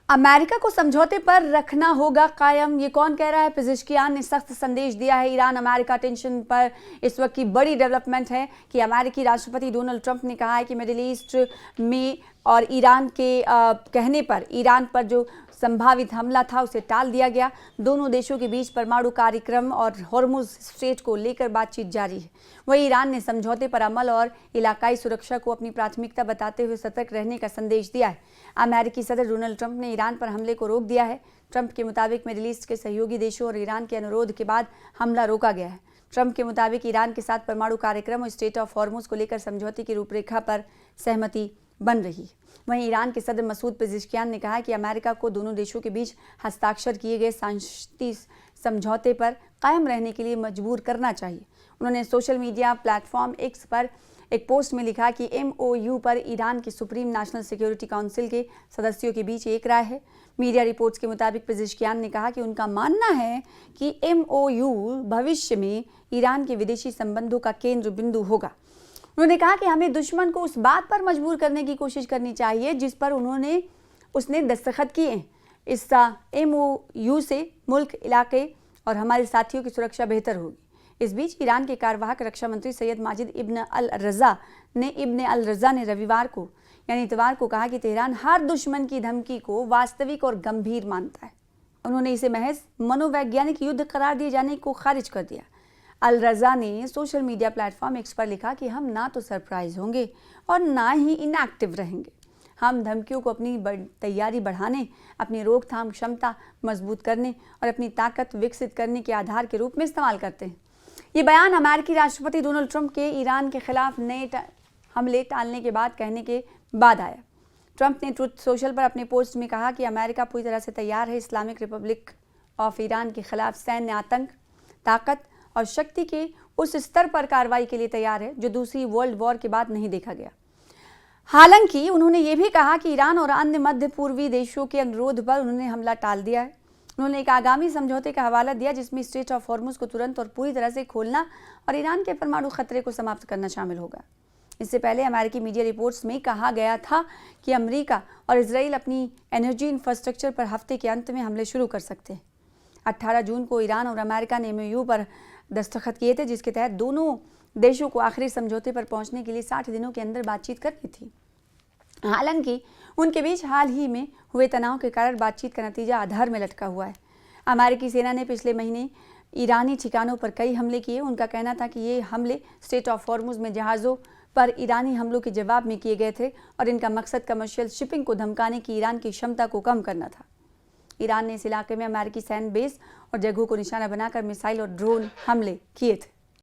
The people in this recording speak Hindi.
अमेरिका को समझौते पर रखना होगा कायम, ये कौन कह रहा है? पेजेश्कियान ने सख्त संदेश दिया है। ईरान अमेरिका टेंशन पर इस वक्त की बड़ी डेवलपमेंट है कि अमेरिकी राष्ट्रपति डोनाल्ड ट्रंप ने कहा है कि मिडिल ईस्ट में और ईरान के कहने पर ईरान पर जो संभावित हमला था उसे टाल दिया गया। दोनों देशों के बीच परमाणु कार्यक्रम और हॉर्मुज स्ट्रेट को लेकर बातचीत जारी है। वहीं ईरान ने समझौते पर अमल और इलाकाई सुरक्षा को अपनी प्राथमिकता बताते हुए सतर्क रहने का संदेश दिया है। अमेरिकी सदर डोनाल्ड ट्रंप ने ईरान पर हमले को रोक दिया है। ट्रंप के मुताबिक मिडिल ईस्ट के सहयोगी देशों और ईरान के अनुरोध के बाद हमला रोका गया है। ट्रंप के मुताबिक ईरान के साथ परमाणु कार्यक्रम और स्टेट ऑफ हॉर्मुज को लेकर समझौते की रूपरेखा पर सहमति बन रही है। वहीं ईरान के सदर मसूद पेजेश्कियान ने कहा कि अमेरिका को दोनों देशों के बीच हस्ताक्षर किए गए शांति समझौते पर कायम रहने के लिए मजबूर करना चाहिए। उन्होंने सोशल मीडिया प्लेटफॉर्म एक्स पर एक पोस्ट में लिखा कि MOU पर ईरान की सुप्रीम नेशनल सिक्योरिटी काउंसिल के सदस्यों के बीच एक राय है। मीडिया रिपोर्ट्स के मुताबिक पेजेश्कियान ने कहा कि उनका मानना है कि MOU भविष्य में ईरान के विदेशी संबंधों का केंद्र बिंदु होगा। उन्होंने कहा कि हमें दुश्मन को उस बात पर मजबूर करने की कोशिश करनी चाहिए जिस पर उसने दस्तखत किए हैं। इस MOU से मुल्क, इलाके और हमारे साथियों की सुरक्षा बेहतर होगी। इस बीच ईरान के कार्यवाहक रक्षा मंत्री सैयद माजिद इब्न अल रज़ा ने रविवार को यानी इतवार को कहा कि तेहरान हर दुश्मन की धमकी को वास्तविक और गंभीर मानता है। उन्होंने इसे महज मनोवैज्ञानिक युद्ध करार दिए जाने को खारिज कर दिया। अल रज़ा ने सोशल मीडिया प्लेटफॉर्म एक्स पर लिखा कि हम ना तो सरप्राइज होंगे और ना ही इनएक्टिव रहेंगे। हम धमकियों को अपनी तैयारी बढ़ाने, अपनी रोकथाम क्षमता मजबूत करने और अपनी ताकत विकसित करने के आधार के रूप में इस्तेमाल करते हैं। ये बयान अमेरिकी राष्ट्रपति डोनाल्ड ट्रंप के ईरान के खिलाफ नए हमले टालने के बाद कहने के बाद आया। ट्रंप ने ट्रुथ सोशल पर अपने पोस्ट में कहा कि अमेरिका पूरी तरह से तैयार है इस्लामिक रिपब्लिक ऑफ ईरान के खिलाफ सैन्य आतंक, ताकत और शक्ति के उस स्तर पर कार्रवाई के लिए तैयार है जो दूसरी वर्ल्ड वॉर के बाद नहीं देखा गया। हालांकि उन्होंने ये भी कहा कि ईरान और अन्य मध्य पूर्वी देशों के अनुरोध पर उन्होंने हमला टाल दिया है। उन्होंने एक आगामी समझौते का हवाला दिया जिसमें स्ट्रेट ऑफ हॉर्मुज को तुरंत और पूरी तरह से खोलना और ईरान के परमाणु खतरे को समाप्त करना शामिल होगा। इससे पहले अमेरिकी मीडिया रिपोर्ट्स में कहा गया था कि अमेरिका और इजराइल अपनी एनर्जी इंफ्रास्ट्रक्चर पर हफ्ते के अंत में हमले शुरू कर सकते हैं। 18 जून को ईरान और अमेरिका ने MOU पर दस्तखत किए थे जिसके तहत दोनों देशों को आखिरी समझौते पर पहुंचने के लिए 60 दिनों के अंदर बातचीत करनी थी। हालांकि उनके बीच हाल ही में हुए तनाव के कारण बातचीत का नतीजा आधार में लटका हुआ है। अमेरिकी सेना ने पिछले महीने ईरानी ठिकानों पर कई हमले किए। उनका कहना था कि ये हमले स्टेट ऑफ हॉर्मुज में जहाज़ों पर ईरानी हमलों के जवाब में किए गए थे और इनका मकसद कमर्शियल शिपिंग को धमकाने की ईरान की क्षमता को कम करना था। ईरान ने इस इलाके में अमेरिकी सैन्य बेस और जगहों को निशाना बनाकर मिसाइल और ड्रोन हमले किए थे।